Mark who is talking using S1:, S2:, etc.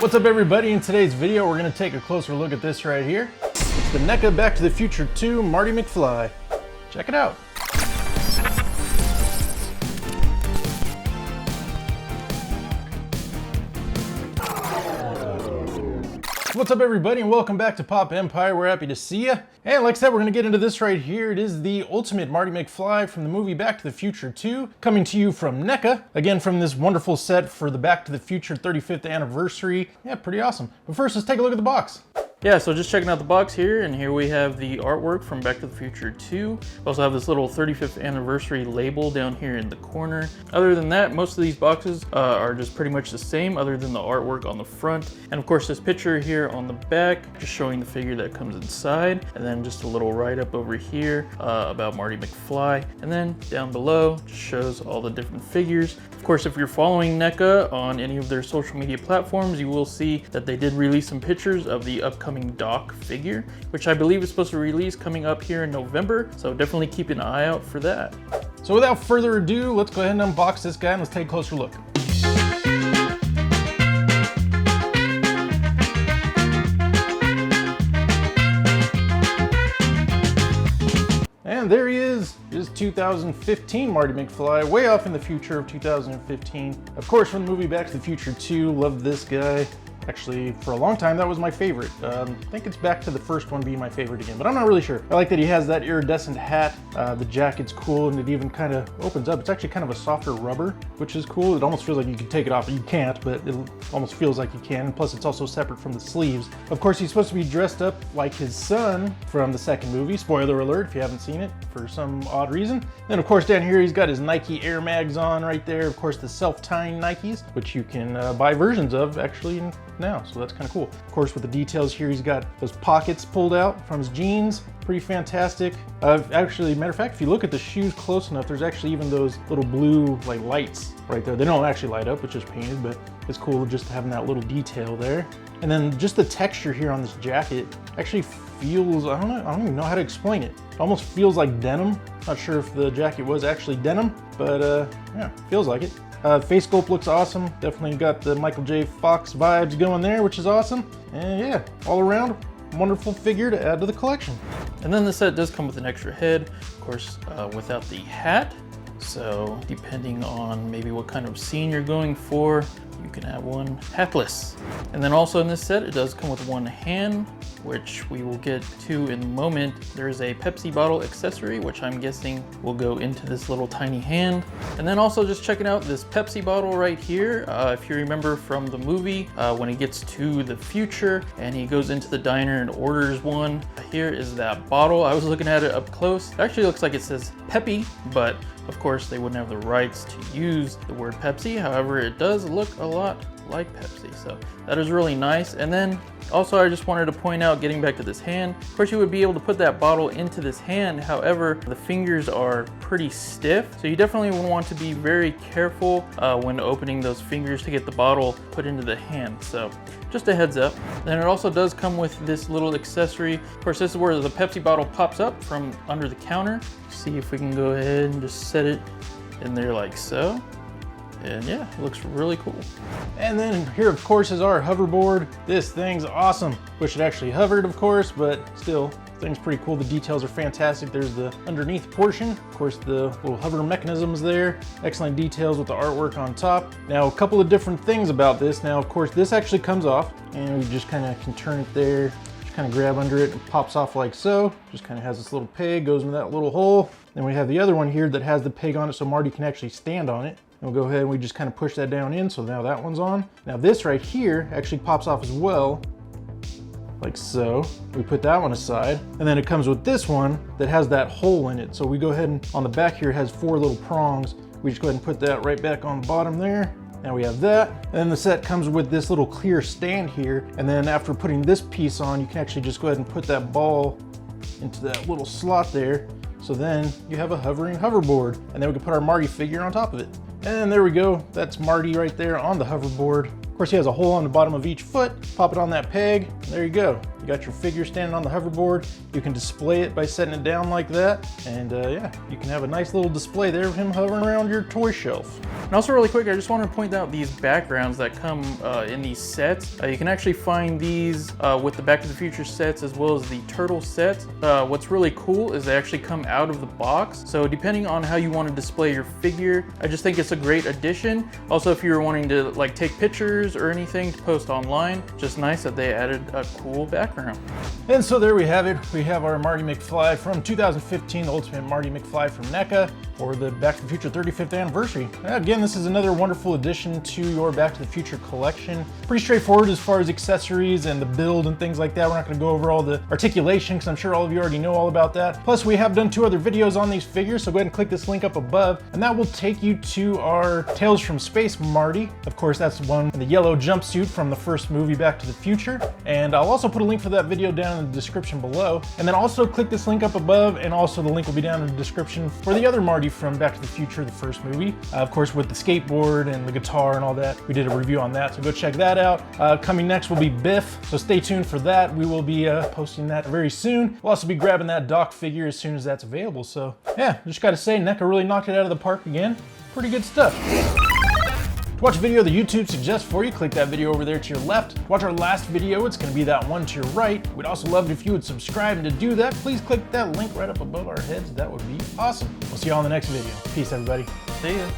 S1: What's up everybody? In today's video we're going to take a closer look at this right here. It's the NECA Back to the Future 2 Marty McFly. Check it out. What's up everybody and welcome back to Pop Empire. We're happy to see ya. And like I said, we're going to get into this right here. It is the ultimate Marty McFly from the movie Back to the Future 2, coming to you from NECA. Again, from this wonderful set for the Back to the Future 35th anniversary. Yeah, pretty awesome. But first, let's take a look at the box. Yeah, so just checking out the box here, and here we have the artwork from Back to the Future 2. We also have this little 35th anniversary label down here in the corner. Other than that, most of these boxes are just pretty much the same, other than the artwork on the front. And of course, this picture here on the back, just showing the figure that comes inside. And then just a little write-up over here about Marty McFly. And then down below, just shows all the different figures. Of course, if you're following NECA on any of their social media platforms, you will see that they did release some pictures of the upcoming Doc figure, which I believe is supposed to release coming up here in November. So definitely keep an eye out for that. So without further ado, let's go ahead and unbox this guy and let's take a closer look. And there he is 2015 Marty McFly, way off in the future of 2015. Of course, from the movie Back to the Future 2, loved this guy. Actually, for a long time, that was my favorite. I think it's back to the first one being my favorite again, but I'm not really sure. I like that he has that iridescent hat. The jacket's cool, and it even kind of opens up. It's actually kind of a softer rubber, which is cool. It almost feels like you can take it off. You can't, but it almost feels like you can. And plus, it's also separate from the sleeves. Of course, he's supposed to be dressed up like his son from the second movie. Spoiler alert if you haven't seen it for some odd reason. Then, of course, down here, he's got his Nike Air Mags on right there. Of course, the self-tying Nikes, which you can buy versions of actually now, so that's kind of cool. Of course, with the details here, he's got those pockets pulled out from his jeans. Pretty fantastic. Actually, matter of fact, if you look at the shoes close enough, there's actually even those little blue like lights right there. They don't actually light up, it's just painted, but it's cool just having that little detail there. And then just the texture here on this jacket actually feels, I don't even know how to explain it. It almost feels like denim. Not sure if the jacket was actually denim, but yeah, feels like it. Face sculpt looks awesome. Definitely got the Michael J. Fox vibes going there, which is awesome. And yeah, all around, wonderful figure to add to the collection. And then the set does come with an extra head, of course, without the hat. So depending on maybe what kind of scene you're going for, you can have one hatless. And then also in this set, it does come with one hand, which we will get to in a moment. There's a Pepsi bottle accessory, which I'm guessing will go into this little tiny hand. And then also just checking out this Pepsi bottle right here. If you remember from the movie, when he gets to the future and he goes into the diner and orders one, here is that bottle. I was looking at it up close. It actually looks like it says Peppy, but of course they wouldn't have the rights to use the word Pepsi. However, it does look a lot like Pepsi, so that is really nice. And then also I just wanted to point out, getting back to this hand, of course you would be able to put that bottle into this hand. However, the fingers are pretty stiff, so you definitely would want to be very careful when opening those fingers to get the bottle put into the hand. So just a heads up. Then it also does come with this little accessory. Of course, this is where the Pepsi bottle pops up from under the counter. See if we can go ahead and just set it in there like so. And yeah, it looks really cool. And then here, of course, is our hoverboard. This thing's awesome. Wish it actually hovered, of course, but still, thing's pretty cool. The details are fantastic. There's the underneath portion. Of course, the little hover mechanisms there. Excellent details with the artwork on top. Now, a couple of different things about this. Now, of course, this actually comes off, and we just kind of can turn it there. Just kind of grab under it and pops off like so. Just kind of has this little peg, goes into that little hole. Then we have the other one here that has the peg on it so Marty can actually stand on it. And we'll go ahead and we just kind of push that down in, so now that one's on. Now this right here actually pops off as well, like so. We put that one aside. And then it comes with this one that has that hole in it. So we go ahead and on the back here, it has 4 little prongs. We just go ahead and put that right back on the bottom there. Now we have that. And then the set comes with this little clear stand here. And then after putting this piece on, you can actually just go ahead and put that ball into that little slot there. So then you have a hovering hoverboard. And then we can put our Marty figure on top of it. And there we go. That's Marty right there on the hoverboard. Of course, he has a hole on the bottom of each foot. Pop it on that peg. There you go. You got your figure standing on the hoverboard. You can display it by setting it down like that. And yeah, you can have a nice little display there of him hovering around your toy shelf. And also really quick, I just want to point out these backgrounds that come in these sets. You can actually find these with the Back to the Future sets as well as the Turtle sets. What's really cool is they actually come out of the box. So depending on how you want to display your figure, I just think it's a great addition. Also, if you were wanting to like take pictures or anything to post online, just nice that they added a cool background.
S2: And so there we have it. We have our Marty McFly from 2015, the Ultimate Marty McFly from NECA, for the Back to the Future 35th anniversary. Again, this is another wonderful addition to your Back to the Future collection. Pretty straightforward as far as accessories and the build and things like that. We're not going to go over all the articulation because I'm sure all of you already know all about that. Plus, we have done 2 other videos on these figures, so go ahead and click this link up above, and that will take you to our Tales from Space Marty. Of course, that's the one in the yellow jumpsuit from the first movie Back to the Future. And I'll also put a link for that video down in the description below. And then also click this link up above, and also the link will be down in the description for the other Marty from Back to the Future, the first movie. Of course, with the skateboard and the guitar and all that. We did a review on that, so go check that out. Coming next will be Biff, so stay tuned for that. We will be posting that very soon. We'll also be grabbing that Doc figure as soon as that's available. So yeah, just gotta say, NECA really knocked it out of the park again. Pretty good stuff. To watch a video that YouTube suggests for you, click that video over there to your left. To watch our last video, it's going to be that one to your right. We'd also love it if you would subscribe, and to do that, please click that link right up above our heads. That would be awesome. We'll see you all in the next video. Peace, everybody.
S1: See ya.